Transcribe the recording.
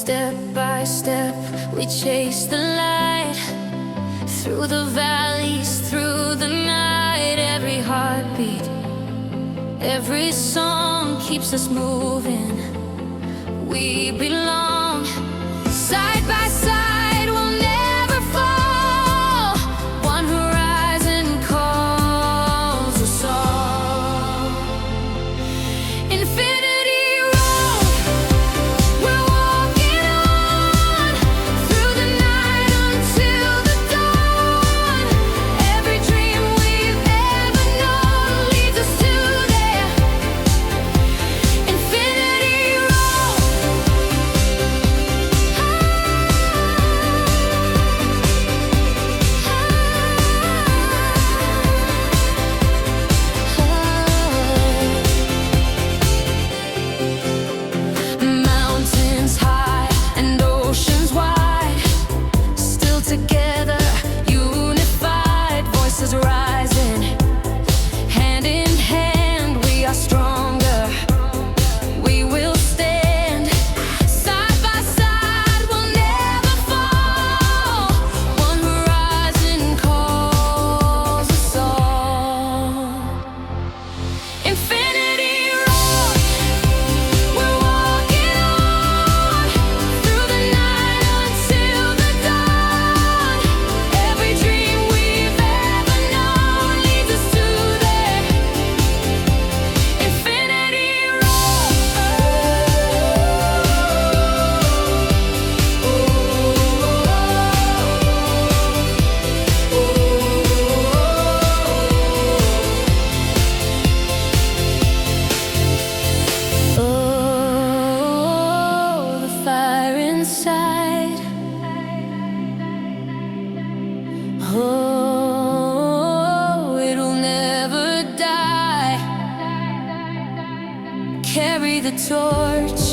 Step by step, we chase the light. Through the valleys, through the night. Every heartbeat, every song keeps us moving. We belong. Side by side, we'll never fall. One horizon calls us all. Infinity road, we're walking on. Through the night until the dawn. Every dream we've ever known leads us to there. Infinity road. Mountains high and oceans wide, still together, unified, voices rising. Hand in hand, we are stronger. We will stand. Side by side, we'll never fall. One horizon calls us all. Infinity road, we're walking on. Through the night until the dawn. Every dream we've ever known leads us to there. Infinity road. Oh, the fire inside. Oh, it'll never die. Carry the torch.